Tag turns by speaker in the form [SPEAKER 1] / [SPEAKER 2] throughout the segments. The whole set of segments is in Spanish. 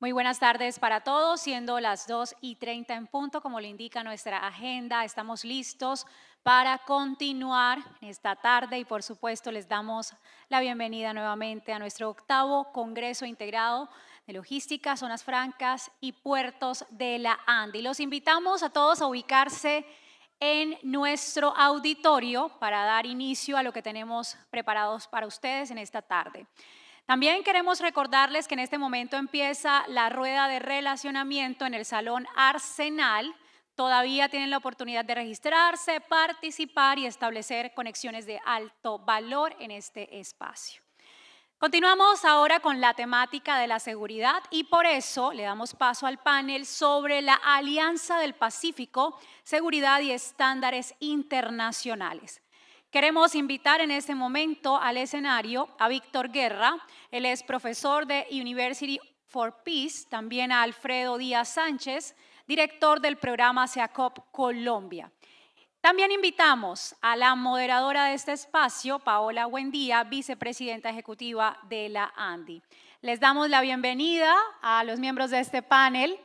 [SPEAKER 1] Muy buenas tardes para todos, siendo las 2:30 en punto, como lo indica nuestra agenda, estamos listos para continuar esta tarde y por supuesto les damos la bienvenida nuevamente a nuestro octavo Congreso Integrado de Logística, Zonas Francas y Puertos de la ANDI. Los invitamos a todos a ubicarse en nuestro auditorio para dar inicio a lo que tenemos preparados para ustedes en esta tarde. También queremos recordarles que en este momento empieza la rueda de relacionamiento en el Salón Arsenal. Todavía tienen la oportunidad de registrarse, participar y establecer conexiones de alto valor en este espacio. Continuamos ahora con la temática de la seguridad y por eso le damos paso al panel sobre la Alianza del Pacífico, Seguridad y Estándares Internacionales. Queremos invitar en este momento al escenario a Víctor Guerra, él es profesor de University for Peace, también a Alfredo Díaz Sánchez, director del programa SEACOP Colombia. También invitamos a la moderadora de este espacio, Paola Buendía, vicepresidenta ejecutiva de la ANDI. Les damos la bienvenida a los miembros de este panel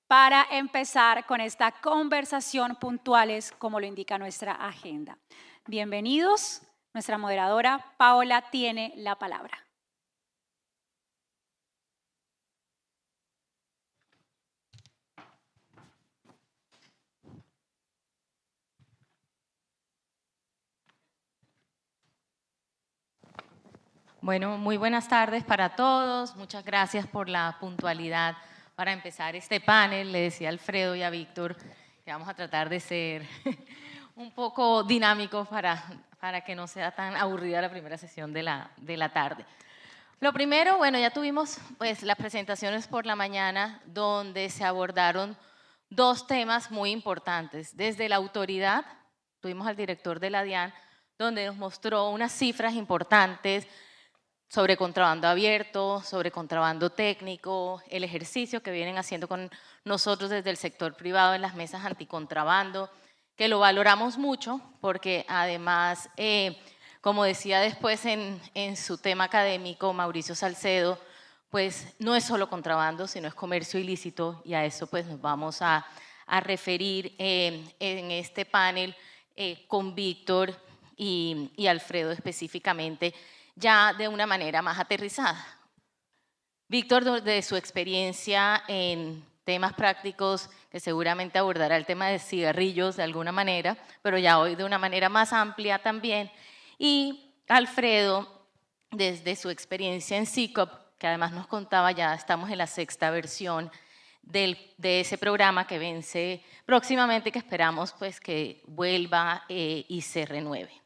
[SPEAKER 1] para empezar con esta conversación puntuales, como lo indica nuestra agenda. Bienvenidos. Nuestra moderadora, Paola, tiene la palabra.
[SPEAKER 2] Bueno, muy buenas tardes para todos. Muchas gracias por la puntualidad para empezar este panel. Le decía a Alfredo y a Víctor que vamos a tratar de ser un poco dinámicos para que no sea tan aburrida la primera sesión de la tarde. Lo primero, bueno, ya tuvimos pues las presentaciones por la mañana donde se abordaron dos temas muy importantes. Desde la autoridad, tuvimos al director de la DIAN, donde nos mostró unas cifras importantes sobre contrabando abierto, sobre contrabando técnico, el ejercicio que vienen haciendo con nosotros desde el sector privado en las mesas anticontrabando, que lo valoramos mucho porque además, como decía después en su tema académico Mauricio Salcedo, pues no es solo contrabando, sino es comercio ilícito y a eso pues nos vamos a referir en este panel con Víctor y Alfredo específicamente, ya de una manera más aterrizada. Víctor, de su experiencia en temas prácticos, que seguramente abordará el tema de cigarrillos de alguna manera, pero ya hoy de una manera más amplia también. Y Alfredo, desde su experiencia en SEACOP, que además nos contaba, ya estamos en la 6ª versión de ese programa que vence próximamente, que esperamos pues que vuelva y se renueve.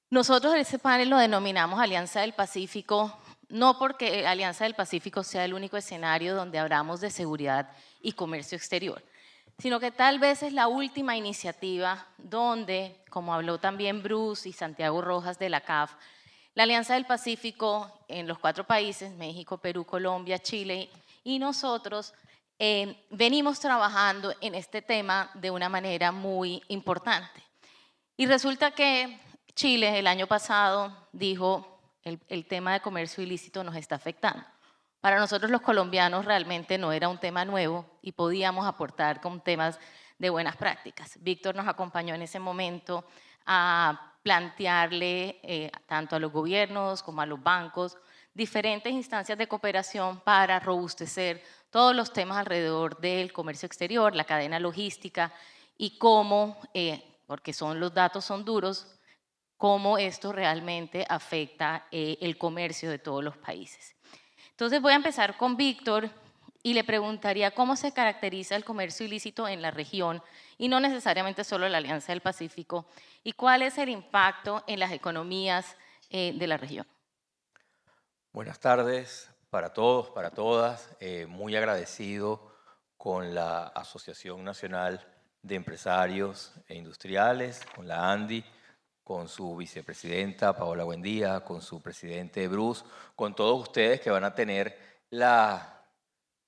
[SPEAKER 2] Nosotros en ese panel lo denominamos Alianza del Pacífico, no porque Alianza del Pacífico sea el único escenario donde hablamos de seguridad y comercio exterior, sino que tal vez es la última iniciativa donde, como habló también Bruce y Santiago Rojas de la CAF, la Alianza del Pacífico en los 4 países, México, Perú, Colombia, Chile y nosotros, venimos trabajando en este tema de una manera muy importante. Y resulta que Chile el año pasado dijo el tema de comercio ilícito nos está afectando. Para nosotros los colombianos realmente no era un tema nuevo y podíamos aportar con temas de buenas prácticas. Víctor nos acompañó en ese momento a plantearle tanto a los gobiernos como a los bancos diferentes instancias de cooperación para robustecer todos los temas alrededor del comercio exterior, la cadena logística y cómo, porque los datos son duros, cómo esto realmente afecta el comercio de todos los países. Entonces voy a empezar con Víctor y le preguntaría cómo se caracteriza el comercio ilícito en la región y no necesariamente solo la Alianza del Pacífico y cuál es el impacto en las economías de la región.
[SPEAKER 3] Buenas tardes para todos, para todas. Muy agradecido con la Asociación Nacional de Empresarios e Industriales, con la ANDI, con su vicepresidenta Paola Buendía, con su presidente Bruce, con todos ustedes que van a tener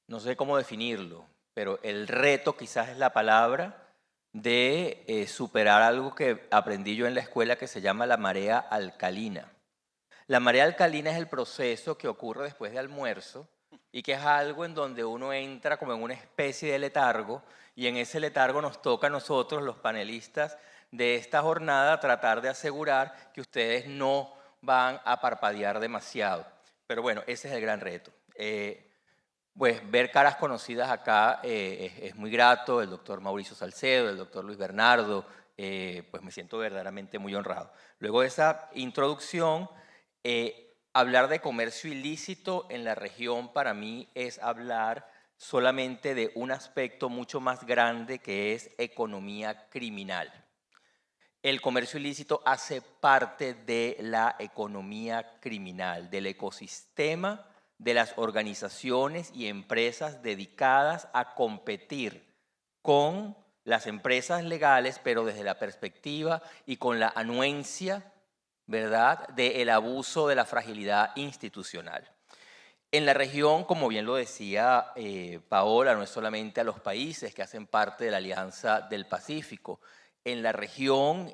[SPEAKER 3] no sé cómo definirlo, pero el reto quizás es la palabra de superar algo que aprendí yo en la escuela que se llama la marea alcalina. La marea alcalina es el proceso que ocurre después de almuerzo y que es algo en donde uno entra como en una especie de letargo, y en ese letargo nos toca a nosotros, los panelistas de esta jornada, tratar de asegurar que ustedes no van a parpadear demasiado. Pero bueno, ese es el gran reto. Pues ver caras conocidas acá es muy grato, el doctor Mauricio Salcedo, el doctor Luis Bernardo, pues me siento verdaderamente muy honrado. Luego de esa introducción, hablar de comercio ilícito en la región para mí es hablar solamente de un aspecto mucho más grande que es economía criminal. El comercio ilícito hace parte de la economía criminal, del ecosistema de las organizaciones y empresas dedicadas a competir con las empresas legales, pero desde la perspectiva y con la anuencia, ¿verdad?, del abuso de la fragilidad institucional. En la región, como bien lo decía Paola, no es solamente a los países que hacen parte de la Alianza del Pacífico. En la región,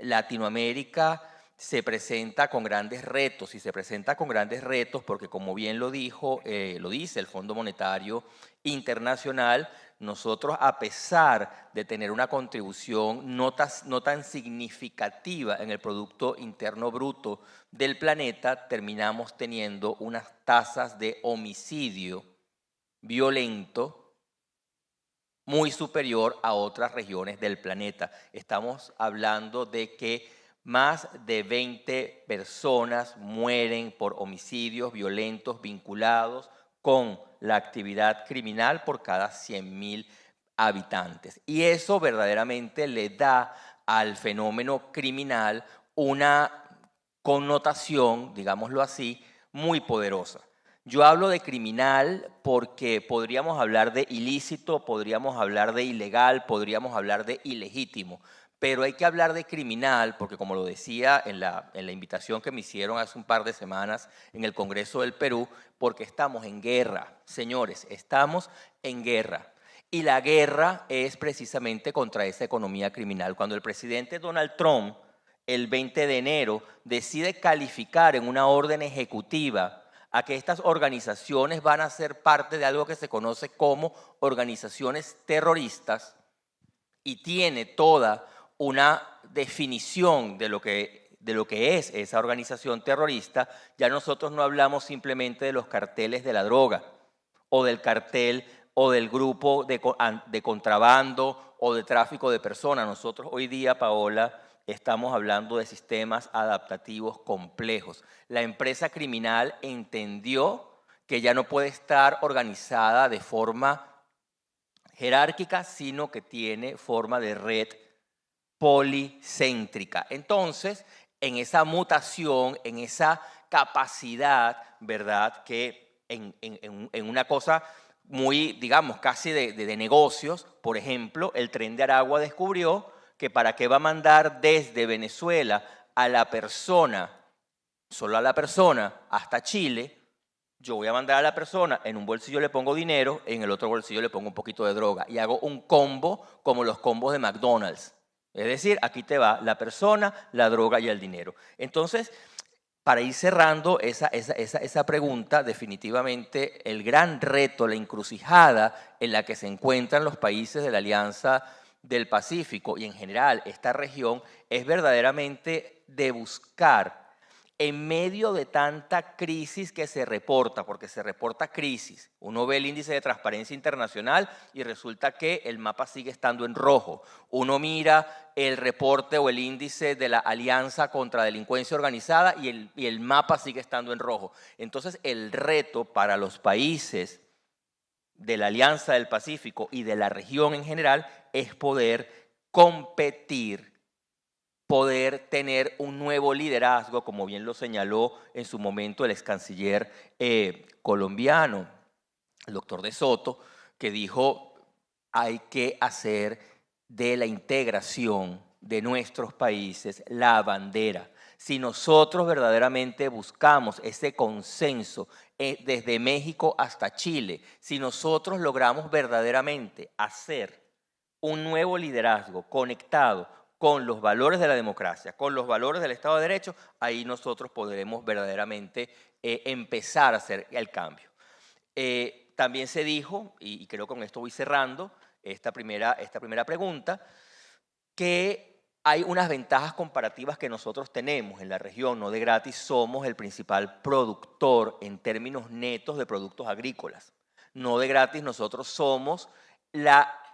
[SPEAKER 3] Latinoamérica se presenta con grandes retos, y se presenta con grandes retos porque, como bien lo dice el Fondo Monetario Internacional, nosotros, a pesar de tener una contribución no tan significativa en el Producto Interno Bruto del planeta, terminamos teniendo unas tasas de homicidio violento muy superior a otras regiones del planeta. Estamos hablando de que más de 20 personas mueren por homicidios violentos vinculados con la actividad criminal por cada 100.000 habitantes. Y eso verdaderamente le da al fenómeno criminal una connotación, digámoslo así, muy poderosa. Yo hablo de criminal porque podríamos hablar de ilícito, podríamos hablar de ilegal, podríamos hablar de ilegítimo, pero hay que hablar de criminal porque, como lo decía en la invitación que me hicieron hace un par de semanas en el Congreso del Perú, porque estamos en guerra, señores, estamos en guerra. Y la guerra es precisamente contra esa economía criminal. Cuando el presidente Donald Trump, el 20 de enero, decide calificar en una orden ejecutiva a que estas organizaciones van a ser parte de algo que se conoce como organizaciones terroristas, y tiene toda una definición de lo que es esa organización terrorista, ya nosotros no hablamos simplemente de los carteles de la droga o del cartel o del grupo de contrabando o de tráfico de personas. Nosotros hoy día, Paola, estamos hablando de sistemas adaptativos complejos. La empresa criminal entendió que ya no puede estar organizada de forma jerárquica, sino que tiene forma de red policéntrica. Entonces, en esa mutación, en esa capacidad, ¿verdad?, que en una cosa muy, digamos, casi de negocios, por ejemplo, el Tren de Aragua descubrió que para qué va a mandar desde Venezuela a la persona, solo a la persona, hasta Chile. Yo voy a mandar a la persona, en un bolsillo le pongo dinero, en el otro bolsillo le pongo un poquito de droga y hago un combo como los combos de McDonald's. Es decir, aquí te va la persona, la droga y el dinero. Entonces, para ir cerrando esa pregunta, definitivamente el gran reto, la encrucijada en la que se encuentran los países de la Alianza del Pacífico y en general esta región es verdaderamente de buscar, en medio de tanta crisis que se reporta, porque se reporta crisis, uno ve el índice de transparencia internacional y resulta que el mapa sigue estando en rojo. Uno mira el reporte o el índice de la Alianza contra Delincuencia Organizada y el mapa sigue estando en rojo. Entonces, el reto para los países de la Alianza del Pacífico y de la región en general es poder competir, poder tener un nuevo liderazgo, como bien lo señaló en su momento el ex canciller colombiano, el doctor De Soto, que dijo: hay que hacer de la integración de nuestros países la bandera. Si nosotros verdaderamente buscamos ese consenso desde México hasta Chile, si nosotros logramos verdaderamente hacer un nuevo liderazgo conectado con los valores de la democracia, con los valores del Estado de Derecho, ahí nosotros podremos verdaderamente empezar a hacer el cambio. También se dijo, y creo que con esto voy cerrando esta primera pregunta, que hay unas ventajas comparativas que nosotros tenemos en la región. No de gratis somos el principal productor en términos netos de productos agrícolas. No de gratis nosotros somos la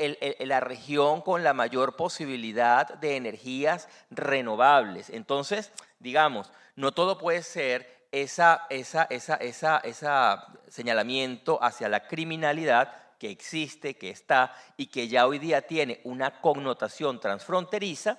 [SPEAKER 3] región con la mayor posibilidad de energías renovables. Entonces, digamos, no todo puede ser ese señalamiento hacia la criminalidad que existe, que está y que ya hoy día tiene una connotación transfronteriza,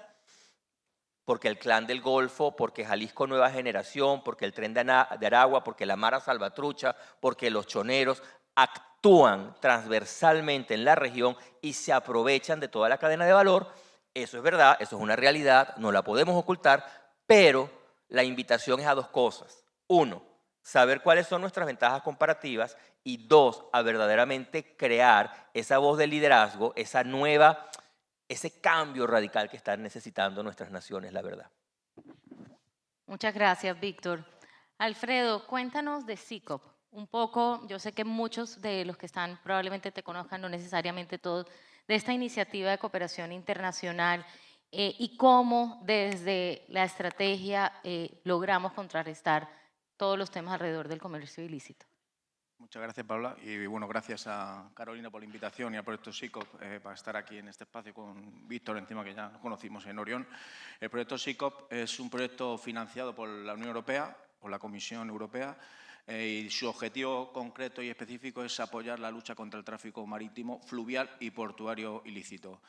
[SPEAKER 3] porque el Clan del Golfo, porque Jalisco Nueva Generación, porque el Tren de Aragua, porque la Mara Salvatrucha, porque los choneros actúan transversalmente en la región y se aprovechan de toda la cadena de valor. Eso es verdad, eso es una realidad, no la podemos ocultar, pero la invitación es a dos cosas. Uno, saber cuáles son nuestras ventajas comparativas, y dos, a verdaderamente crear esa voz de liderazgo, ese cambio radical que están necesitando nuestras naciones, la verdad.
[SPEAKER 2] Muchas gracias, Víctor. Alfredo, cuéntanos de SICOP. Un poco, yo sé que muchos de los que están probablemente te conozcan, no necesariamente todos, de esta iniciativa de cooperación internacional y cómo desde la estrategia logramos contrarrestar todos los temas alrededor del comercio ilícito.
[SPEAKER 4] Muchas gracias, Paula. Y bueno, gracias a Carolina por la invitación y al proyecto SICOP para estar aquí en este espacio con Víctor, encima que ya nos conocimos en Orión. El proyecto SICOP es un proyecto financiado por la Unión Europea, por la Comisión Europea, y su objetivo concreto y específico es apoyar la lucha contra el tráfico marítimo, fluvial y portuario ilícito.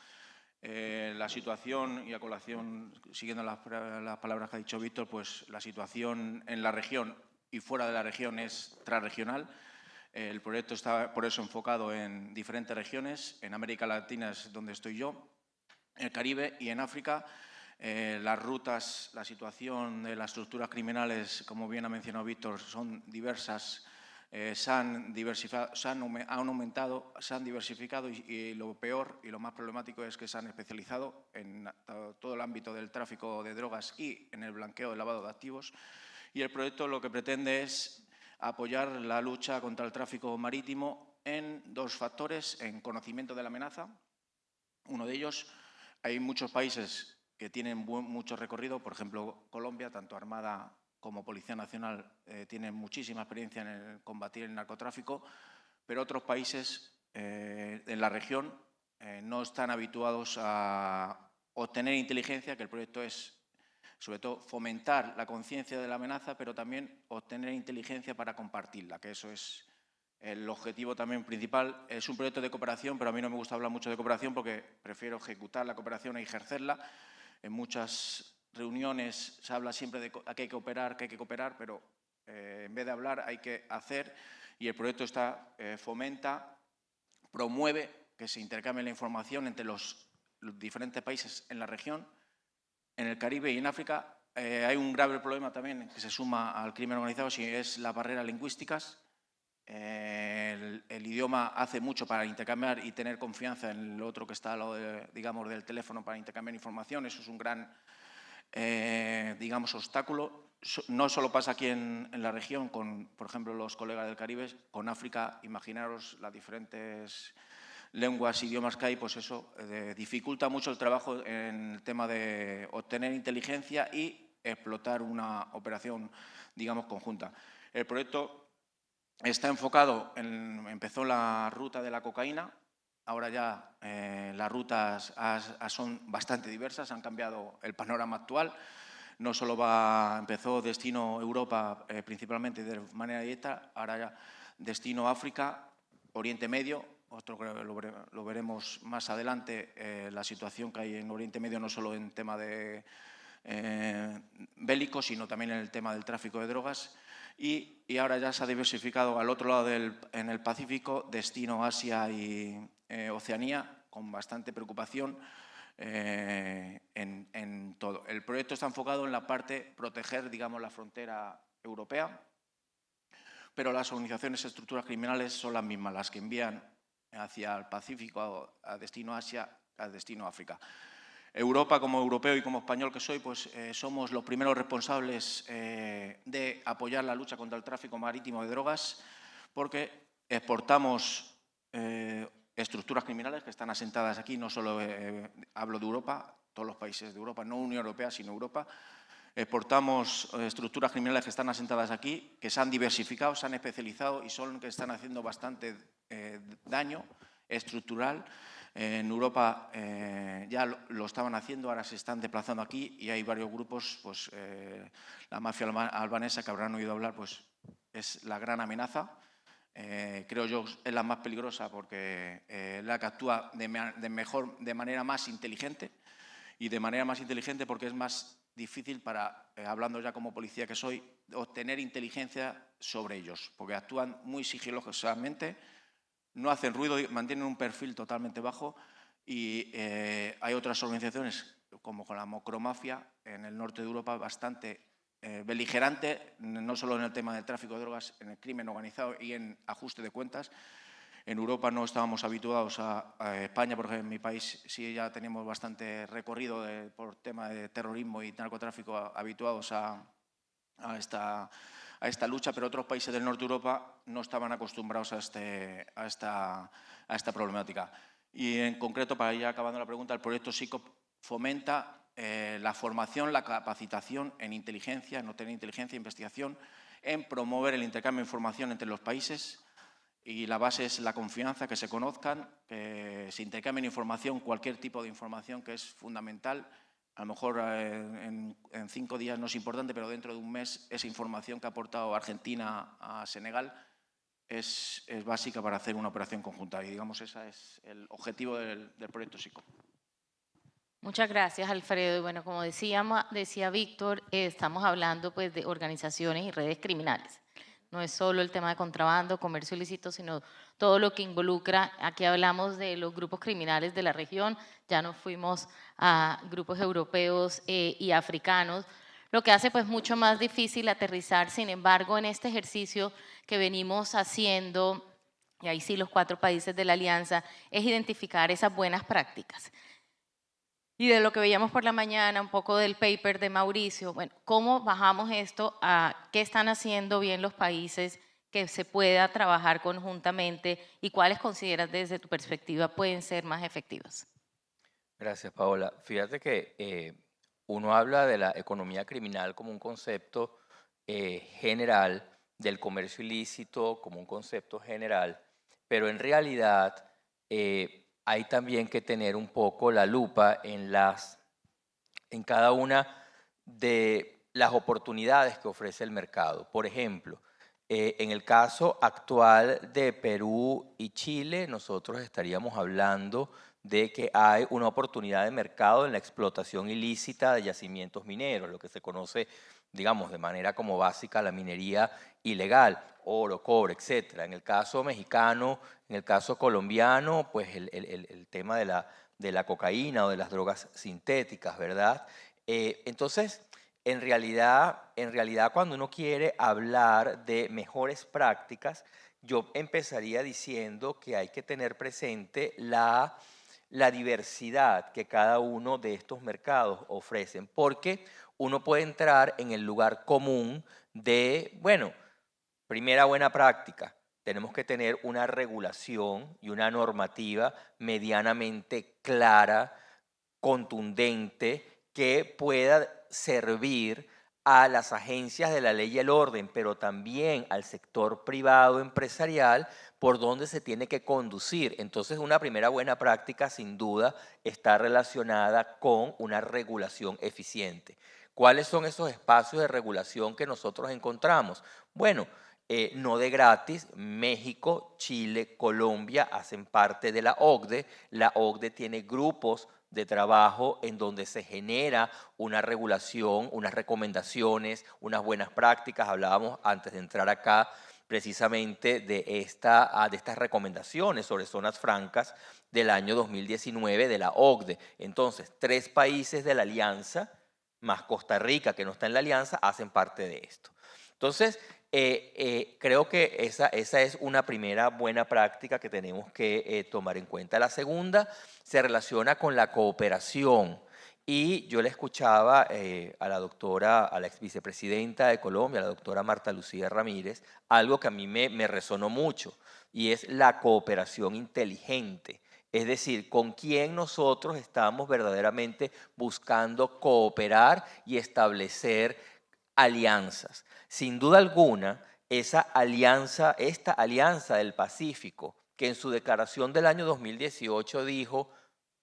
[SPEAKER 4] La situación, y a colación, siguiendo las palabras que ha dicho Víctor, pues la situación en la región y fuera de la región es transregional. El proyecto está por eso enfocado en diferentes regiones. En América Latina es donde estoy yo, en el Caribe y en África. Las rutas, la situación de las estructuras criminales, como bien ha mencionado Víctor, son diversas, se han aumentado, se han diversificado y lo peor y lo más problemático es que se han especializado en todo el ámbito del tráfico de drogas y en el blanqueo, el lavado de activos. Y el proyecto lo que pretende es apoyar la lucha contra el tráfico marítimo en dos factores: en conocimiento de la amenaza. Uno de ellos, hay muchos países que tienen mucho recorrido, por ejemplo, Colombia, tanto Armada como Policía Nacional tienen muchísima experiencia en combatir el narcotráfico, pero otros países en la región no están habituados a obtener inteligencia, que el proyecto es sobre todo fomentar la conciencia de la amenaza, pero también obtener inteligencia para compartirla, que eso es el objetivo también principal. Es un proyecto de cooperación, pero a mí no me gusta hablar mucho de cooperación porque prefiero ejecutar la cooperación e ejercerla. En muchas reuniones se habla siempre de que hay que cooperar, pero en vez de hablar hay que hacer, y el proyecto fomenta, promueve que se intercambie la información entre los diferentes países en la región. En el Caribe y en África hay un grave problema también que se suma al crimen organizado, si es las barreras lingüísticas. El idioma hace mucho para intercambiar y tener confianza en el otro que está al lado del teléfono para intercambiar información. Eso es un gran, obstáculo. No solo pasa aquí en la región con, por ejemplo, los colegas del Caribe, con África, imaginaros las diferentes lenguas, idiomas que hay, pues eso dificulta mucho el trabajo en el tema de obtener inteligencia y explotar una operación, conjunta. El proyecto está enfocado empezó la ruta de la cocaína. Ahora ya las rutas son bastante diversas, han cambiado el panorama actual. No solo empezó destino Europa principalmente de manera directa, ahora ya destino África, Oriente Medio. Otro lo veremos más adelante, la situación que hay en Oriente Medio, no solo en tema de bélico, sino también en el tema del tráfico de drogas. Y ahora ya se ha diversificado al otro lado en el Pacífico, destino Asia y Oceanía, con bastante preocupación en todo. El proyecto está enfocado en la parte proteger, la frontera europea, pero las organizaciones estructuras criminales son las mismas, las que envían hacia el Pacífico, a destino Asia, a destino África. Europa, como europeo y como español que soy, pues somos los primeros responsables de apoyar la lucha contra el tráfico marítimo de drogas, porque Exportamos estructuras criminales que están asentadas aquí, no solo hablo de Europa, todos los países de Europa, no Unión Europea, sino Europa. Exportamos estructuras criminales que están asentadas aquí, que se han diversificado, se han especializado y son que están haciendo bastante daño estructural. En Europa ya lo estaban haciendo, ahora se están desplazando aquí y hay varios grupos, pues la mafia albanesa, que habrán oído hablar, pues es la gran amenaza. Creo yo es la más peligrosa porque es la que actúa de manera más inteligente y de manera más inteligente porque es más difícil para, hablando ya como policía que soy, obtener inteligencia sobre ellos, porque actúan muy sigilosamente, no hacen ruido, mantienen un perfil totalmente bajo y hay otras organizaciones como con la macromafia en el norte de Europa bastante beligerante, no solo en el tema del tráfico de drogas, en el crimen organizado y en ajuste de cuentas. En Europa no estábamos habituados a España, porque en mi país sí ya teníamos bastante recorrido por tema de terrorismo y narcotráfico, habituados a esta lucha, pero otros países del norte de Europa no estaban acostumbrados a esta problemática. Y en concreto, para ir acabando la pregunta, el proyecto SICOP fomenta la formación, la capacitación en inteligencia, en obtener inteligencia e investigación, en promover el intercambio de información entre los países. Y la base es la confianza, que se conozcan, que se intercambien información, cualquier tipo de información, que es fundamental. A lo mejor en 5 días no es importante, pero dentro de un mes esa información que ha aportado Argentina a Senegal es básica para hacer una operación conjunta. Y digamos, ese es el objetivo del proyecto SICOP.
[SPEAKER 2] Muchas gracias, Alfredo. Y bueno, como decía Víctor, estamos hablando pues de organizaciones y redes criminales. No es solo el tema de contrabando, comercio ilícito, sino todo lo que involucra. Aquí hablamos de los grupos criminales de la región, ya nos fuimos a grupos europeos y africanos, lo que hace pues mucho más difícil aterrizar. Sin embargo, en este ejercicio que venimos haciendo, y ahí sí los 4 países de la alianza, es identificar esas buenas prácticas. Y de lo que veíamos por la mañana, un poco del paper de Mauricio, bueno, ¿cómo bajamos esto a qué están haciendo bien los países que se pueda trabajar conjuntamente y cuáles consideras desde tu perspectiva pueden ser más efectivas?
[SPEAKER 3] Gracias, Paola. Fíjate que uno habla de la economía criminal como un concepto general, del comercio ilícito como un concepto general, pero en realidad hay también que tener un poco la lupa en cada una de las oportunidades que ofrece el mercado. Por ejemplo, en el caso actual de Perú y Chile, nosotros estaríamos hablando de que hay una oportunidad de mercado en la explotación ilícita de yacimientos mineros, lo que se conoce, digamos, de manera como básica la minería ilegal, oro, cobre, etc. En el caso mexicano, en el caso colombiano, pues el tema de la cocaína o de las drogas sintéticas, ¿verdad? Entonces, en realidad, cuando uno quiere hablar de mejores prácticas, yo empezaría diciendo que hay que tener presente la diversidad que cada uno de estos mercados ofrecen, porque uno puede entrar en el lugar común de, bueno, primera buena práctica, tenemos que tener una regulación y una normativa medianamente clara, contundente, que pueda servir a las agencias de la ley y el orden, pero también al sector privado empresarial por donde se tiene que conducir. Entonces, una primera buena práctica, sin duda, está relacionada con una regulación eficiente. ¿Cuáles son esos espacios de regulación que nosotros encontramos? Bueno, no de gratis, México, Chile, Colombia hacen parte de la OCDE. La OCDE tiene grupos de trabajo en donde se genera una regulación, unas recomendaciones, unas buenas prácticas. Hablábamos antes de entrar acá precisamente de estas recomendaciones sobre zonas francas del año 2019 de la OCDE. Entonces, 3 países de la alianza, más Costa Rica, que no está en la alianza, hacen parte de esto. Entonces, creo que esa es una primera buena práctica que tenemos que tomar en cuenta. La segunda se relaciona con la cooperación. Y yo le escuchaba a la ex vicepresidenta de Colombia, la doctora Marta Lucía Ramírez, algo que a mí me resonó mucho. y es la cooperación inteligente. Es decir, con quién nosotros estamos verdaderamente buscando cooperar y establecer alianzas. Sin duda alguna, esta alianza del Pacífico, que en su declaración del año 2018 dijo,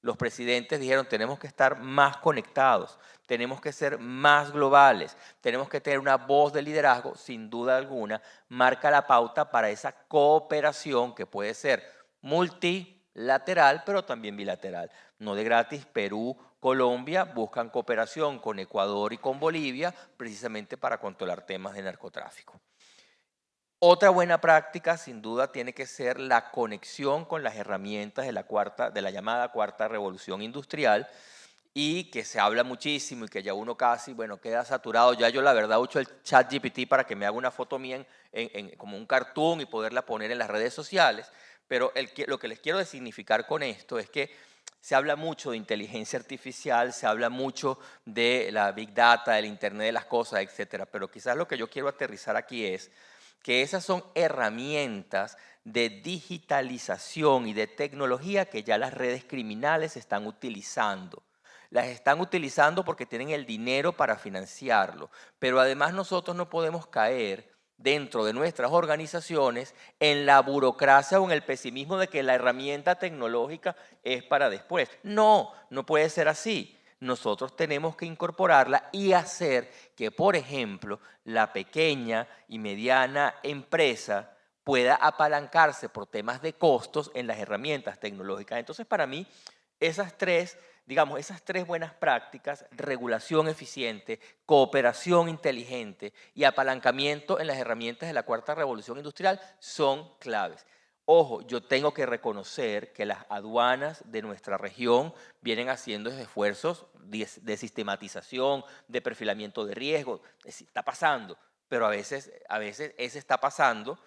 [SPEAKER 3] los presidentes dijeron, tenemos que estar más conectados, tenemos que ser más globales, tenemos que tener una voz de liderazgo, sin duda alguna, marca la pauta para esa cooperación que puede ser multilateral, pero también bilateral. No de gratis, Perú, Colombia buscan cooperación con Ecuador y con Bolivia precisamente para controlar temas de narcotráfico. Otra buena práctica, sin duda, tiene que ser la conexión con las herramientas de la llamada cuarta revolución industrial, y que se habla muchísimo y que ya uno casi, bueno, queda saturado. Ya yo la verdad uso el ChatGPT para que me haga una foto mía como un cartoon y poderla poner en las redes sociales, pero lo que les quiero significar con esto es que se habla mucho de inteligencia artificial, se habla mucho de la Big Data, del Internet de las cosas, etcétera, pero quizás lo que yo quiero aterrizar aquí es que esas son herramientas de digitalización y de tecnología que ya las redes criminales están utilizando. Las están utilizando porque tienen el dinero para financiarlo, pero además nosotros no podemos caer dentro de nuestras organizaciones en la burocracia o en el pesimismo de que la herramienta tecnológica es para después. No, no puede ser así. Nosotros tenemos que incorporarla y hacer que, por ejemplo, la pequeña y mediana empresa pueda apalancarse por temas de costos en las herramientas tecnológicas. Entonces, para mí, esas tres buenas prácticas, regulación eficiente, cooperación inteligente y apalancamiento en las herramientas de la cuarta revolución industrial, son claves. Ojo, yo tengo que reconocer que las aduanas de nuestra región vienen haciendo esfuerzos de sistematización, de perfilamiento de riesgo. Está pasando, pero a veces ese está pasando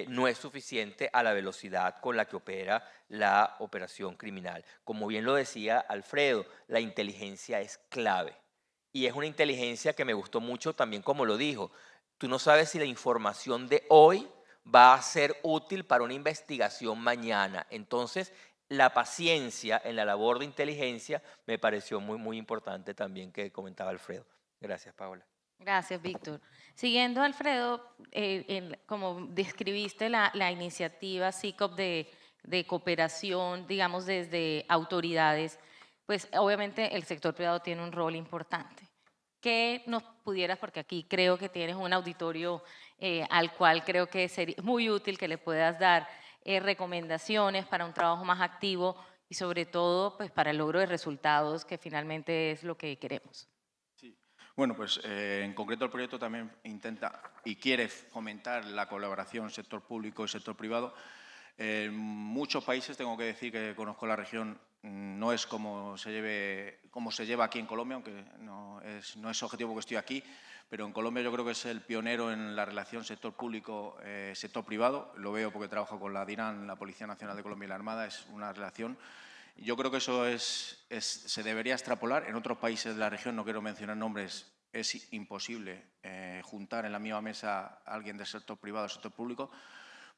[SPEAKER 3] no es suficiente a la velocidad con la que opera la operación criminal. Como bien lo decía Alfredo, la inteligencia es clave. Y es una inteligencia que me gustó mucho también como lo dijo. Tú no sabes si la información de hoy va a ser útil para una investigación mañana. Entonces, la paciencia en la labor de inteligencia me pareció muy, muy importante también que comentaba Alfredo. Gracias, Paola.
[SPEAKER 2] Gracias, Víctor. Siguiendo, Alfredo, como describiste la iniciativa SICOP de cooperación, digamos, desde autoridades, pues obviamente el sector privado tiene un rol importante. ¿Qué nos pudieras, porque aquí creo que tienes un auditorio al cual creo que sería muy útil que le puedas dar recomendaciones para un trabajo más activo y sobre todo pues, para el logro de resultados, que finalmente es lo que queremos?
[SPEAKER 4] Bueno, pues en concreto el proyecto también intenta y quiere fomentar la colaboración sector público y sector privado. En muchos países, tengo que decir que conozco la región, no es como se lleva aquí en Colombia, aunque no es objetivo porque estoy aquí, pero en Colombia yo creo que es el pionero en la relación sector público-sector privado. Lo veo porque trabajo con la DINAN, la Policía Nacional de Colombia y la Armada, es una relación. Yo creo que eso se debería extrapolar. En otros países de la región, no quiero mencionar nombres, es imposible juntar en la misma mesa a alguien del sector privado y del sector público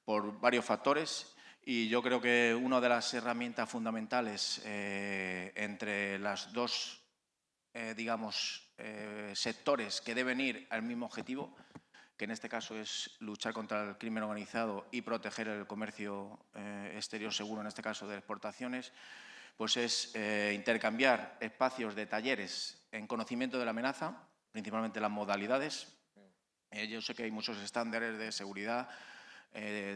[SPEAKER 4] por varios factores. Y yo creo que una de las herramientas fundamentales entre las dos, sectores que deben ir al mismo objetivo, que en este caso es luchar contra el crimen organizado y proteger el comercio exterior seguro, en este caso de exportaciones, pues es intercambiar espacios de talleres en conocimiento de la amenaza, principalmente las modalidades. Yo sé que hay muchos estándares de seguridad,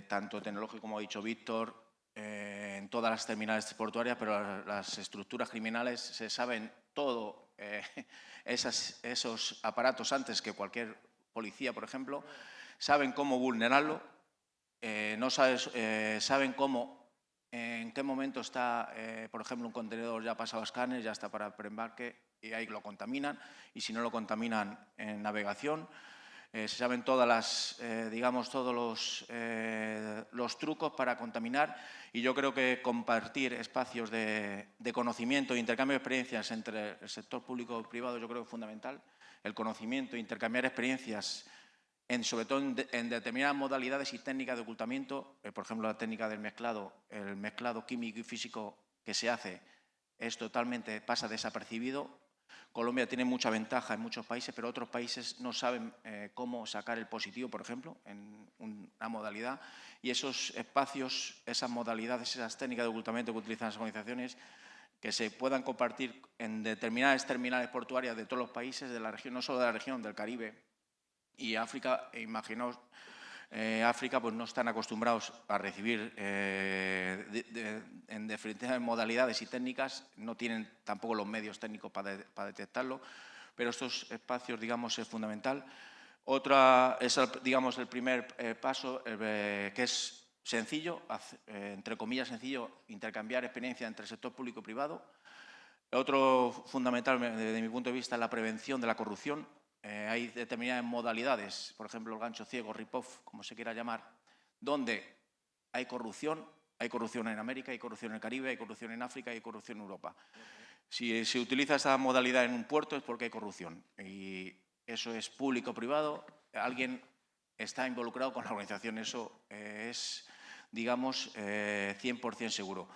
[SPEAKER 4] tanto tecnológico como ha dicho Víctor, en todas las terminales portuarias, pero las estructuras criminales se saben todo esos aparatos antes que cualquier policía, por ejemplo, saben cómo vulnerarlo, saben en qué momento está, por ejemplo, un contenedor ya pasado a escáner, ya está para preembarque y ahí lo contaminan, y si no lo contaminan en navegación. Se saben todos los trucos para contaminar, y yo creo que compartir espacios de conocimiento e intercambio de experiencias entre el sector público y privado yo creo que es fundamental. El conocimiento, intercambiar experiencias sobre todo en determinadas modalidades y técnicas de ocultamiento, por ejemplo, la técnica del mezclado, el mezclado químico y físico que se hace pasa desapercibido. Colombia tiene mucha ventaja en muchos países, pero otros países no saben cómo sacar el positivo, por ejemplo, en una modalidad. Y esos espacios, esas modalidades, esas técnicas de ocultamiento que utilizan las organizaciones, que se puedan compartir en determinadas terminales portuarias de todos los países de la región, no solo de la región, del Caribe y África. Imaginaos, África pues no están acostumbrados a recibir en diferentes modalidades y técnicas, no tienen tampoco los medios técnicos para detectarlo, pero estos espacios, digamos, es fundamental. Otra es, digamos, el primer paso, que es sencillo, entre comillas sencillo, intercambiar experiencia entre el sector público y privado. Otro fundamental, desde mi punto de vista, es la prevención de la corrupción. Hay determinadas modalidades, por ejemplo, el gancho ciego, rip-off, como se quiera llamar, donde hay corrupción en América, hay corrupción en el Caribe, hay corrupción en África, hay corrupción en Europa. Si se utiliza esa modalidad en un puerto es porque hay corrupción. Y eso es público-privado, alguien está involucrado con la organización, eso es, digamos, 100% seguro.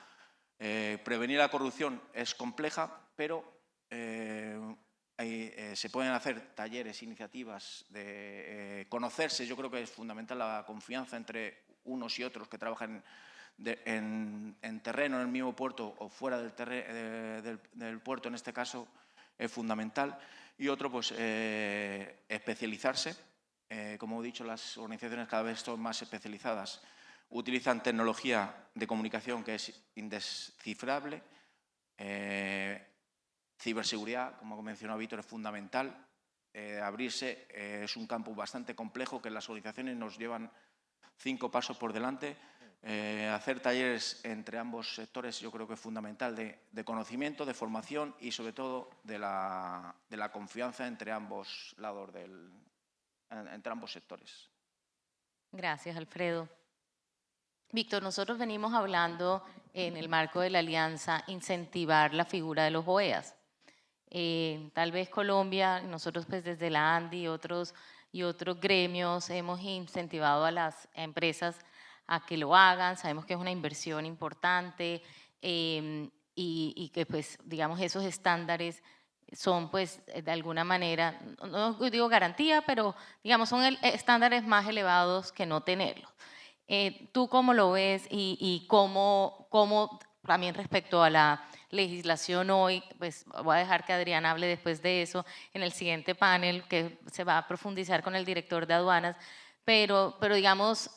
[SPEAKER 4] Prevenir la corrupción es compleja, pero se pueden hacer talleres, iniciativas de conocerse. Yo creo que es fundamental la confianza entre unos y otros que trabajan en terreno, en el mismo puerto o fuera del puerto, en este caso, es fundamental. Y otro, pues, especializarse. Como he dicho, las organizaciones cada vez son más especializadas. Utilizan tecnología de comunicación que es indescifrable. Ciberseguridad, como ha mencionado Víctor, es fundamental. Abrirse es un campo bastante complejo que las organizaciones nos llevan 5 pasos por delante. Hacer talleres entre ambos sectores yo creo que es fundamental de conocimiento, de formación y sobre todo de la confianza entre ambos lados, entre ambos sectores.
[SPEAKER 2] Gracias, Alfredo. Víctor, nosotros venimos hablando en el marco de la alianza incentivar la figura de los OEAs. Tal vez Colombia, nosotros pues desde la ANDI y otros gremios hemos incentivado a las empresas a que lo hagan. Sabemos que es una inversión importante y que pues digamos esos estándares son pues de alguna manera, no digo garantía, pero digamos son estándares más elevados que no tenerlos. ¿Tú cómo lo ves y cómo también respecto a la legislación hoy, pues voy a dejar que Adrián hable después de eso en el siguiente panel que se va a profundizar con el director de aduanas, pero digamos,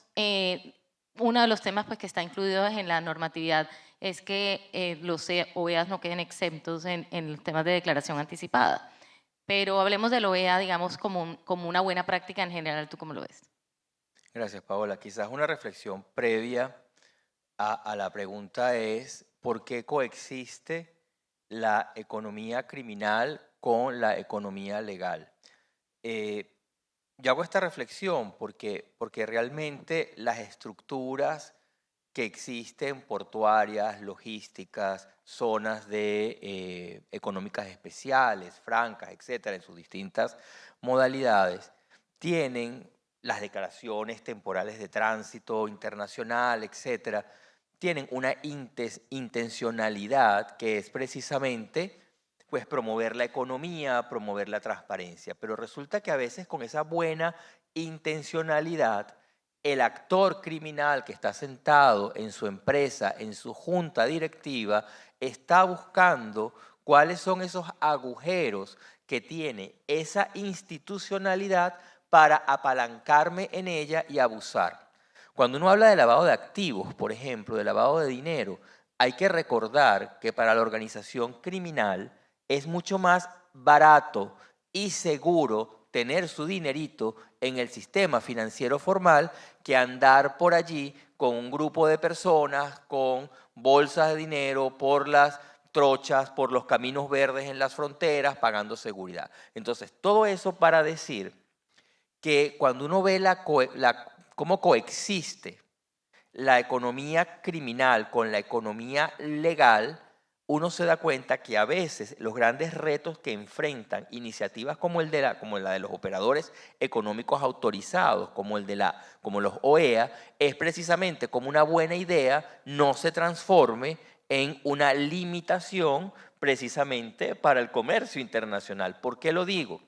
[SPEAKER 2] uno de los temas pues, que está incluido en la normatividad es que los OEAs no queden exentos en el tema de declaración anticipada. Pero hablemos del OEA, digamos, como una buena práctica en general. ¿Tú cómo lo ves?
[SPEAKER 3] Gracias, Paola. Quizás una reflexión previa a la pregunta es ¿por qué coexiste la economía criminal con la economía legal? Yo hago esta reflexión porque realmente las estructuras que existen, portuarias, logísticas, zonas de económicas especiales, francas, etcétera, en sus distintas modalidades, tienen las declaraciones temporales de tránsito internacional, etcétera, tienen una intencionalidad que es precisamente pues, promover la economía, promover la transparencia. Pero resulta que a veces con esa buena intencionalidad, el actor criminal que está sentado en su empresa, en su junta directiva, está buscando cuáles son esos agujeros que tiene esa institucionalidad para apalancarme en ella y abusar. Cuando uno habla de lavado de activos, por ejemplo, de lavado de dinero, hay que recordar que para la organización criminal es mucho más barato y seguro tener su dinerito en el sistema financiero formal que andar por allí con un grupo de personas, con bolsas de dinero por las trochas, por los caminos verdes en las fronteras, pagando seguridad. Entonces, todo eso para decir que cuando uno ve cómo coexiste la economía criminal con la economía legal, uno se da cuenta que a veces los grandes retos que enfrentan iniciativas como la de los operadores económicos autorizados, como los OEA, es precisamente como una buena idea no se transforme en una limitación precisamente para el comercio internacional. ¿Por qué lo digo?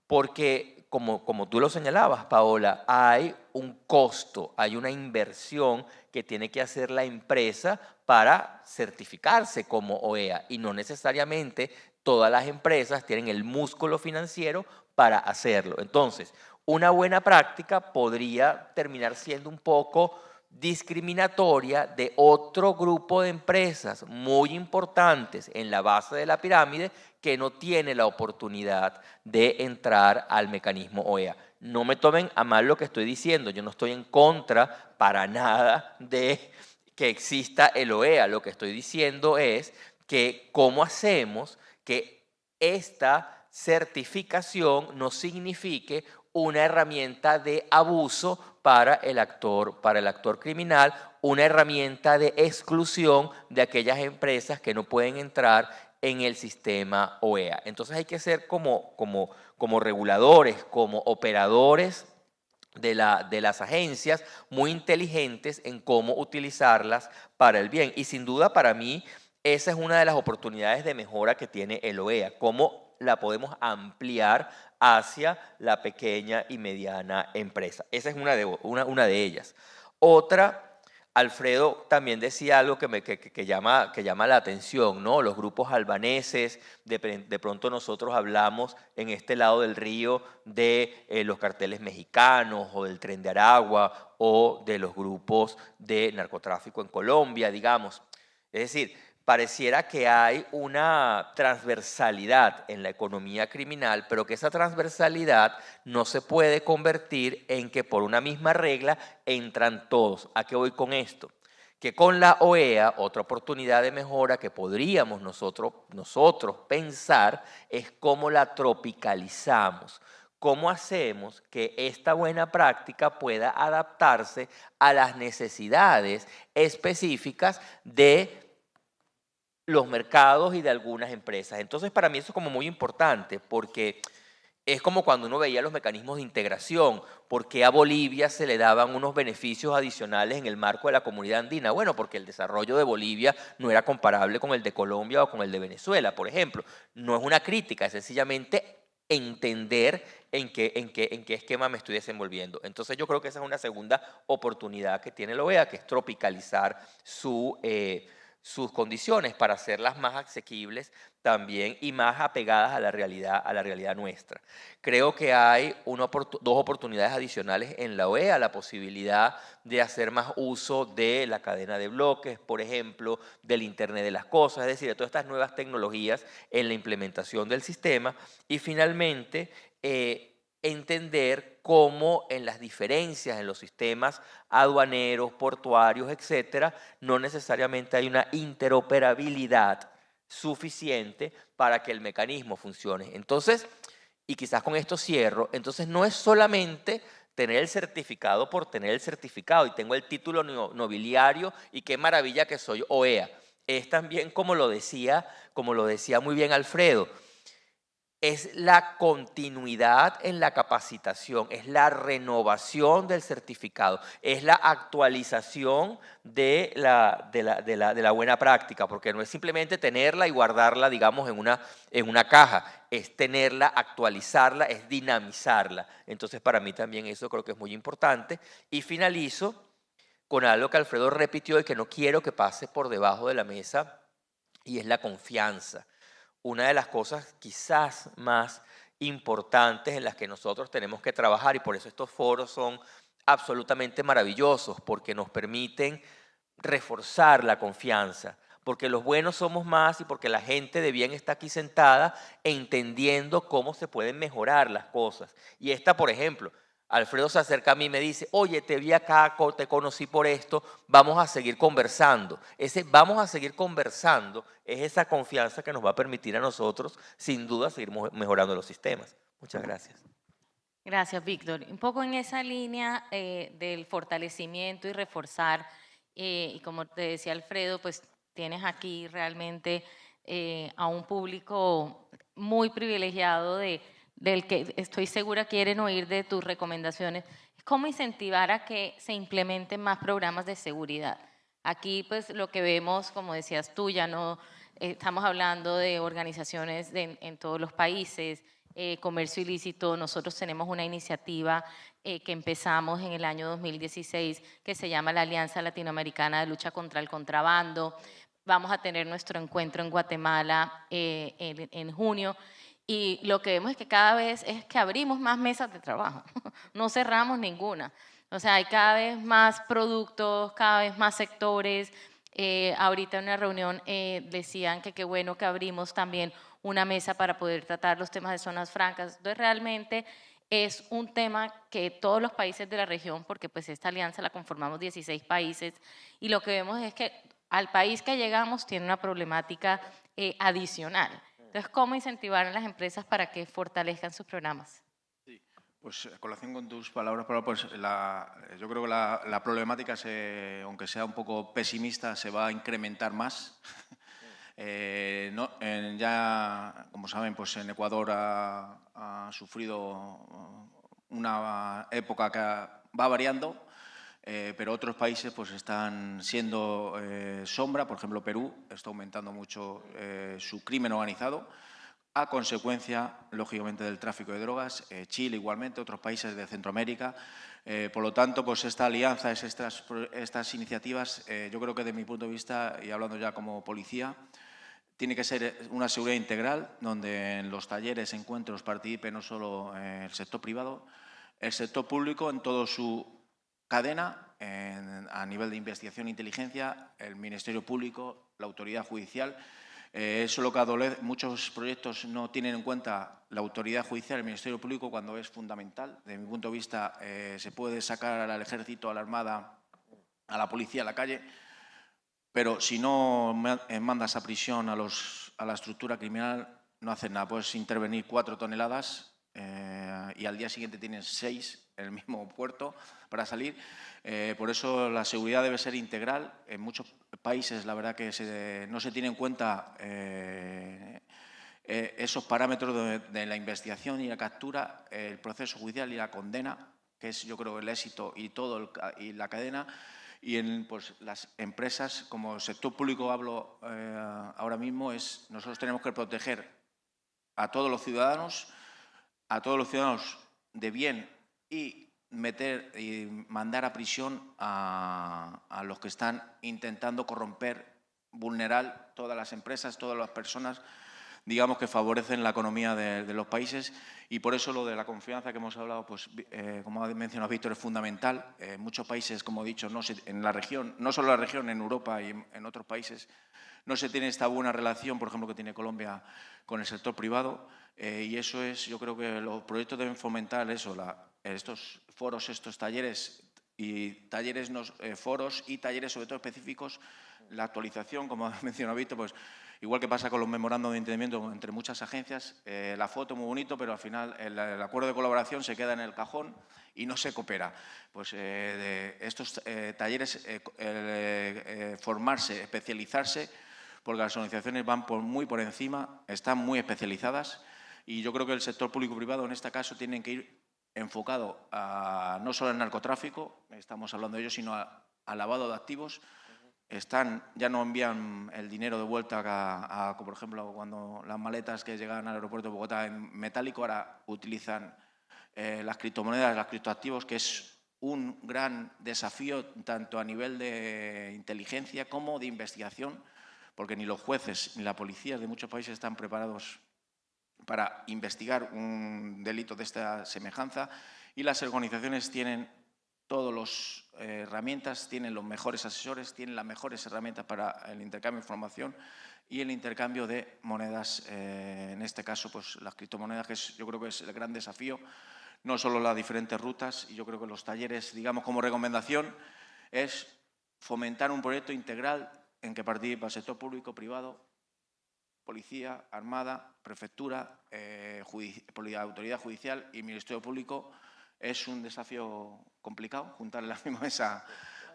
[SPEAKER 3] Porque, como tú lo señalabas, Paola, hay un costo, hay una inversión que tiene que hacer la empresa para certificarse como OEA y no necesariamente todas las empresas tienen el músculo financiero para hacerlo. Entonces, una buena práctica podría terminar siendo un poco discriminatoria de otro grupo de empresas muy importantes en la base de la pirámide que no tiene la oportunidad de entrar al mecanismo OEA. No me tomen a mal lo que estoy diciendo, yo no estoy en contra para nada de que exista el OEA. Lo que estoy diciendo es que cómo hacemos que esta certificación no signifique una herramienta de abuso para el actor criminal, una herramienta de exclusión de aquellas empresas que no pueden entrar en el sistema OEA. Entonces hay que ser como reguladores, como operadores de las agencias, muy inteligentes en cómo utilizarlas para el bien. Y sin duda para mí esa es una de las oportunidades de mejora que tiene el OEA, cómo la podemos ampliar hacia la pequeña y mediana empresa. Esa es una de ellas. Otra, Alfredo también decía algo que llama la atención, ¿no? Los grupos albaneses, de pronto nosotros hablamos en este lado del río de los carteles mexicanos o del Tren de Aragua o de los grupos de narcotráfico en Colombia, digamos. Es decir, pareciera que hay una transversalidad en la economía criminal, pero que esa transversalidad no se puede convertir en que por una misma regla entran todos. ¿A qué voy con esto? Que con la OEA, otra oportunidad de mejora que podríamos nosotros pensar es cómo la tropicalizamos. ¿Cómo hacemos que esta buena práctica pueda adaptarse a las necesidades específicas de los mercados y de algunas empresas? Entonces, para mí eso es como muy importante, porque es como cuando uno veía los mecanismos de integración. ¿Por qué a Bolivia se le daban unos beneficios adicionales en el marco de la comunidad andina? Bueno, porque el desarrollo de Bolivia no era comparable con el de Colombia o con el de Venezuela, por ejemplo. No es una crítica, es sencillamente entender en qué esquema me estoy desenvolviendo. Entonces yo creo que esa es una segunda oportunidad que tiene la OEA, que es tropicalizar sus condiciones para hacerlas más asequibles también y más apegadas a la realidad nuestra. Creo que hay dos oportunidades adicionales en la OEA, la posibilidad de hacer más uso de la cadena de bloques, por ejemplo, del Internet de las cosas, es decir, de todas estas nuevas tecnologías en la implementación del sistema. Y finalmente, entender cómo en las diferencias en los sistemas aduaneros, portuarios, etcétera, no necesariamente hay una interoperabilidad suficiente para que el mecanismo funcione. Entonces, y quizás con esto cierro, entonces no es solamente tener el certificado por tener el certificado y tengo el título nobiliario y qué maravilla que soy OEA. Es también como lo decía muy bien Alfredo, es la continuidad en la capacitación, es la renovación del certificado, es la actualización de la buena práctica, porque no es simplemente tenerla y guardarla, digamos, en una caja, es tenerla, actualizarla, es dinamizarla. Entonces, para mí también eso creo que es muy importante. Y finalizo con algo que Alfredo repitió y que no quiero que pase por debajo de la mesa, y es la confianza. Una de las cosas quizás más importantes en las que nosotros tenemos que trabajar, y por eso estos foros son absolutamente maravillosos, porque nos permiten reforzar la confianza, porque los buenos somos más y porque la gente de bien está aquí sentada entendiendo cómo se pueden mejorar las cosas. Y esta, por ejemplo, Alfredo se acerca a mí y me dice, oye, te vi acá, te conocí por esto, vamos a seguir conversando. Ese vamos a seguir conversando es esa confianza que nos va a permitir a nosotros, sin duda, seguir mejorando los sistemas. Muchas gracias.
[SPEAKER 2] Gracias, Víctor. Un poco en esa línea del fortalecimiento y reforzar, y como te decía Alfredo, pues tienes aquí realmente a un público muy privilegiado del que estoy segura quieren oír de tus recomendaciones, es cómo incentivar a que se implementen más programas de seguridad. Aquí pues lo que vemos, como decías tú, ya no estamos hablando de organizaciones en todos los países, comercio ilícito. Nosotros tenemos una iniciativa que empezamos en el año 2016 que se llama la Alianza Latinoamericana de Lucha contra el Contrabando. Vamos a tener nuestro encuentro en Guatemala en junio. Y lo que vemos es que cada vez es que abrimos más mesas de trabajo, no cerramos ninguna. O sea, hay cada vez más productos, cada vez más sectores. Ahorita en una reunión decían que qué bueno que abrimos también una mesa para poder tratar los temas de zonas francas. Entonces, realmente es un tema que todos los países de la región, porque pues esta alianza la conformamos 16 países, y lo que vemos es que al país que llegamos tiene una problemática adicional. Entonces, ¿cómo incentivar a las empresas para que fortalezcan sus programas?
[SPEAKER 4] Sí, pues a colación con tus palabras, pues yo creo que la problemática, aunque sea un poco pesimista, se va a incrementar más. Ya, como saben, pues en Ecuador ha sufrido una época que va variando, pero otros países pues están siendo sombra. Por ejemplo, Perú está aumentando mucho su crimen organizado a consecuencia, lógicamente, del tráfico de drogas. Chile igualmente, otros países de Centroamérica. Por lo tanto, pues esta alianza, estas iniciativas, yo creo que desde mi punto de vista, y hablando ya como policía, tiene que ser una seguridad integral, donde en los talleres, encuentros, participe no solo el sector privado, el sector público en toda su cadena, a nivel de investigación e inteligencia, el Ministerio Público, la autoridad judicial. Eso es lo que adolece. Muchos proyectos no tienen en cuenta la autoridad judicial, el Ministerio Público, cuando es fundamental. Desde mi punto de vista, se puede sacar al ejército, a la armada, a la policía a la calle, pero si no mandas a prisión a la estructura criminal, no hacen nada. Puedes intervenir 4 toneladas y al día siguiente tienes 6 en el mismo puerto para salir. Por eso la seguridad debe ser integral. En muchos países, la verdad que no se tiene en cuenta esos parámetros de la investigación y la captura, el proceso judicial y la condena, que es, yo creo, el éxito y la cadena. Y en pues, las empresas, como sector público hablo ahora mismo, nosotros tenemos que proteger a todos los ciudadanos de bien, y mandar a prisión a los que están intentando corromper, vulnerar todas las empresas, todas las personas, digamos, que favorecen la economía de los países. Y por eso lo de la confianza que hemos hablado, pues como ha mencionado Víctor, es fundamental. En muchos países, como he dicho, en la región, no solo en la región, en Europa y en otros países, no se tiene esta buena relación, por ejemplo, que tiene Colombia con el sector privado. Y eso yo creo que los proyectos deben fomentar eso, estos foros, estos talleres foros y talleres sobre todo específicos, la actualización, como ha mencionado Víctor, pues igual que pasa con los memorandos de entendimiento entre muchas agencias, la foto muy bonito, pero al final el acuerdo de colaboración se queda en el cajón y no se coopera. Pues estos talleres, formarse, especializarse, porque las organizaciones van muy por encima, están muy especializadas, y yo creo que el sector público-privado en este caso tienen que ir enfocado no solo al narcotráfico, estamos hablando de ello, sino al lavado de activos. Ya no envían el dinero de vuelta por ejemplo, cuando las maletas que llegan al aeropuerto de Bogotá en metálico, ahora utilizan las criptomonedas, los criptoactivos, que es un gran desafío tanto a nivel de inteligencia como de investigación, porque ni los jueces ni la policía de muchos países están preparados para investigar un delito de esta semejanza, y las organizaciones tienen todas las herramientas, tienen los mejores asesores, tienen las mejores herramientas para el intercambio de información y el intercambio de monedas, en este caso pues las criptomonedas, que yo creo que es el gran desafío, no solo las diferentes rutas. Y yo creo que los talleres, digamos, como recomendación, es fomentar un proyecto integral en que participa el sector público, privado, policía, armada, prefectura, autoridad judicial y Ministerio Público. Es un desafío complicado juntar en la misma mesa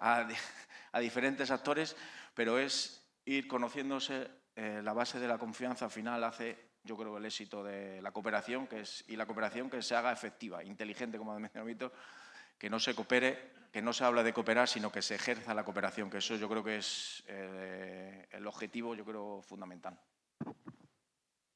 [SPEAKER 4] a diferentes actores, pero es ir conociéndose la base de la confianza al final hace, yo creo, el éxito de la cooperación, y la cooperación que se haga efectiva, inteligente, como ha mencionado Víctor, que no se coopere, que no se habla de cooperar, sino que se ejerza la cooperación, que eso yo creo que es el objetivo, yo creo, fundamental.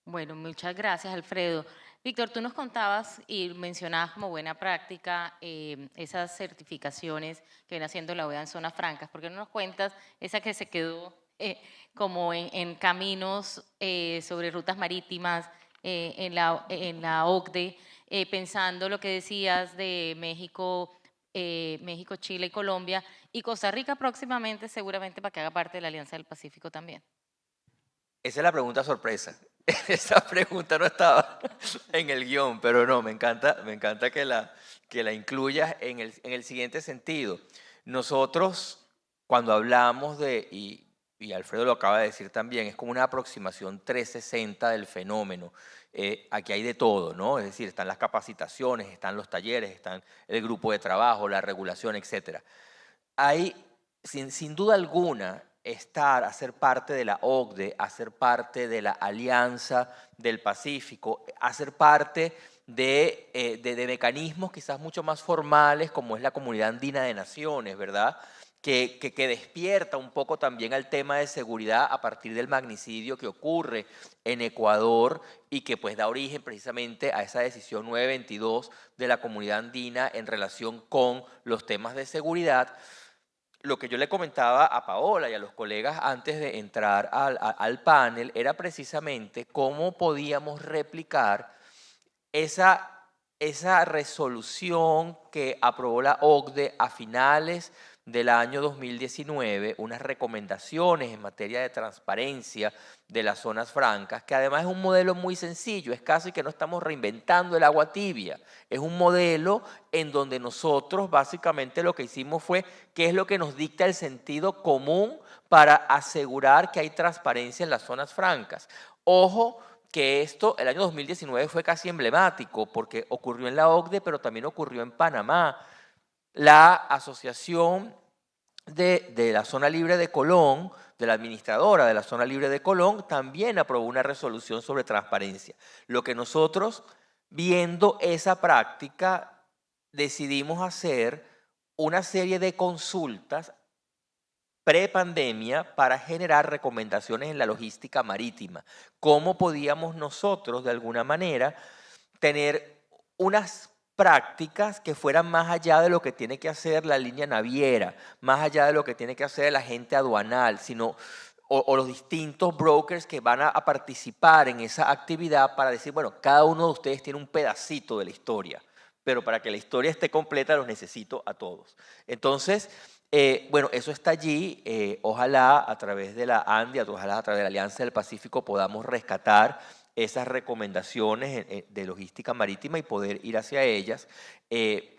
[SPEAKER 2] Bueno, muchas gracias, Alfredo. Víctor, tú nos contabas y mencionabas como buena práctica esas certificaciones que viene haciendo la OEA en zonas francas. ¿Por qué no nos cuentas esa que se quedó como en caminos sobre rutas marítimas en la OCDE, pensando lo que decías de México, México, Chile y Colombia, y Costa Rica próximamente seguramente para que haga parte de la Alianza del Pacífico también?
[SPEAKER 3] Esa es la pregunta sorpresa. Esa pregunta no estaba en el guión, pero no, me encanta que la incluyas en el siguiente sentido. Nosotros, cuando hablamos y Alfredo lo acaba de decir también, es como una aproximación 360 del fenómeno. Aquí hay de todo, ¿no? Es decir, están las capacitaciones, están los talleres, están el grupo de trabajo, la regulación, etc. Hay, sin duda alguna, hacer parte de la OCDE, hacer parte de la Alianza del Pacífico, hacer parte de mecanismos quizás mucho más formales, como es la Comunidad Andina de Naciones, ¿verdad? Que despierta un poco también al tema de seguridad a partir del magnicidio que ocurre en Ecuador y que pues da origen precisamente a esa decisión 922 de la Comunidad Andina en relación con los temas de seguridad. Lo que yo le comentaba a Paola y a los colegas antes de entrar al panel era precisamente cómo podíamos replicar esa resolución que aprobó la OCDE a finales del año 2019, unas recomendaciones en materia de transparencia de las zonas francas, que además es un modelo muy sencillo, es casi que no estamos reinventando el agua tibia, es un modelo en donde nosotros básicamente lo que hicimos fue qué es lo que nos dicta el sentido común para asegurar que hay transparencia en las zonas francas. Ojo, que esto, el año 2019 fue casi emblemático porque ocurrió en la OCDE, pero también ocurrió en Panamá. La Asociación de la Zona Libre de Colón, de la administradora de la Zona Libre de Colón, también aprobó una resolución sobre transparencia. Lo que nosotros, viendo esa práctica, decidimos hacer una serie de consultas prepandemia para generar recomendaciones en la logística marítima. ¿Cómo podíamos nosotros, de alguna manera, tener unas prácticas que fueran más allá de lo que tiene que hacer la línea naviera, más allá de lo que tiene que hacer el agente aduanal, o los distintos brokers que van a participar en esa actividad para decir, bueno, cada uno de ustedes tiene un pedacito de la historia, pero para que la historia esté completa los necesito a todos. Entonces, bueno, eso está allí. Ojalá a través de la ANDI, ojalá a través de la Alianza del Pacífico podamos rescatar esas recomendaciones de logística marítima y poder ir hacia ellas.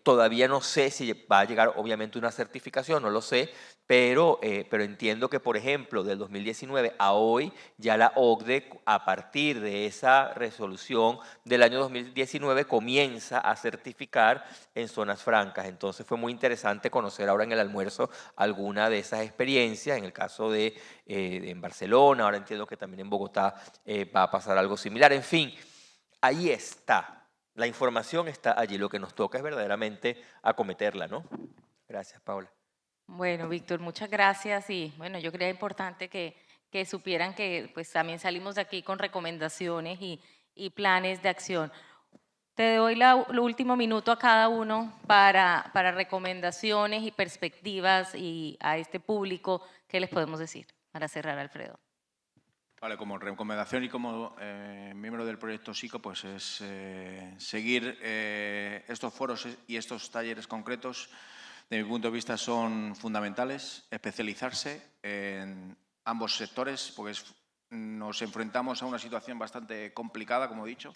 [SPEAKER 3] Todavía no sé si va a llegar obviamente una certificación, no lo sé, pero entiendo que, por ejemplo, del 2019 a hoy, ya la OCDE, a partir de esa resolución del año 2019, comienza a certificar en zonas francas. Entonces fue muy interesante conocer ahora en el almuerzo alguna de esas experiencias, en el caso de en Barcelona, ahora entiendo que también en Bogotá va a pasar algo similar. En fin, ahí está. La información está allí. Lo que nos toca es verdaderamente acometerla, ¿no? Gracias, Paula.
[SPEAKER 2] Bueno, Víctor, muchas gracias y bueno, yo creía importante que supieran que pues también salimos de aquí con recomendaciones y planes de acción. Te doy el último minuto a cada uno para recomendaciones y perspectivas y a este público, ¿qué les podemos decir para cerrar, Alfredo?
[SPEAKER 4] Vale, como recomendación y como miembro del proyecto SICO, pues es seguir estos foros y estos talleres concretos. De mi punto de vista son fundamentales, especializarse en ambos sectores, porque nos enfrentamos a una situación bastante complicada, como he dicho,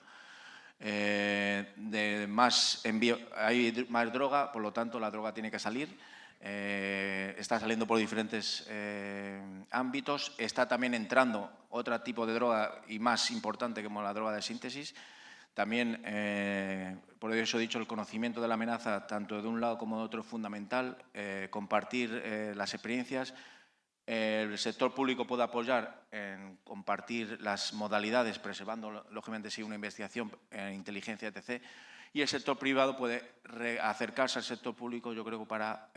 [SPEAKER 4] de más envío, hay más droga, por lo tanto la droga tiene que salir. Está saliendo por diferentes ámbitos, está también entrando otro tipo de droga y más importante como la droga de síntesis. También, por eso he dicho, el conocimiento de la amenaza, tanto de un lado como de otro, es fundamental. Compartir las experiencias, El sector público puede apoyar en compartir las modalidades, preservando, lógicamente, sí, una investigación en inteligencia, etc. Y el sector privado puede acercarse al sector público, yo creo, para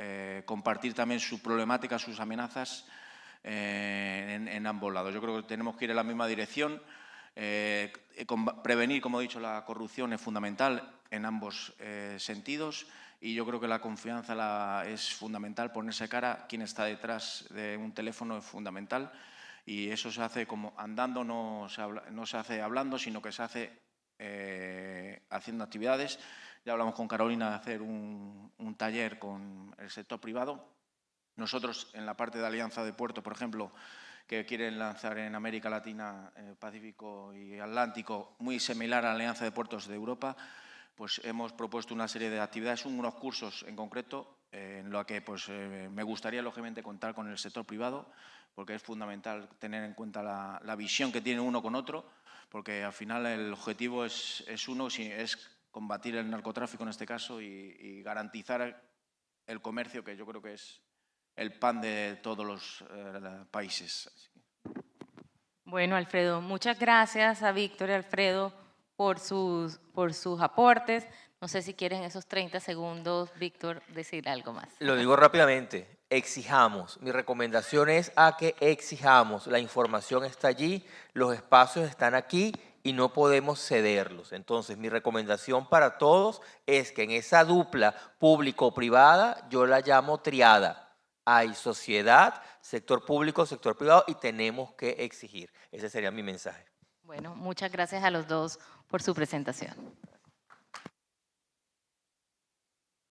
[SPEAKER 4] compartir también su problemática, sus amenazas en ambos lados. Yo creo que tenemos que ir en la misma dirección. Prevenir, como he dicho, la corrupción es fundamental en ambos sentidos. Y yo creo que la confianza es fundamental, ponerse cara a quien está detrás de un teléfono es fundamental y eso se hace como andando, no se hace hablando, sino que se hace haciendo actividades. Ya hablamos con Carolina de hacer un taller con el sector privado. Nosotros, en la parte de Alianza de Puertos, por ejemplo, que quieren lanzar en América Latina, Pacífico y Atlántico, muy similar a la Alianza de Puertos de Europa, pues hemos propuesto una serie de actividades, unos cursos en concreto, en lo que pues, me gustaría, lógicamente, contar con el sector privado, porque es fundamental tener en cuenta la visión que tiene uno con otro, porque al final el objetivo es uno, es combatir el narcotráfico en este caso y garantizar el comercio, que yo creo que es el pan de todos los países.
[SPEAKER 2] Bueno, Alfredo, muchas gracias a Víctor y Alfredo por sus aportes. No sé si quieren esos 30 segundos, Víctor, decir algo más.
[SPEAKER 3] Lo digo rápidamente, exijamos. Mi recomendación es a que exijamos. La información está allí, los espacios están aquí y no podemos cederlos. Entonces, mi recomendación para todos es que en esa dupla público-privada, yo la llamo triada. Hay sociedad, sector público, sector privado y tenemos que exigir. Ese sería mi mensaje.
[SPEAKER 2] Bueno, muchas gracias a los dos por su presentación.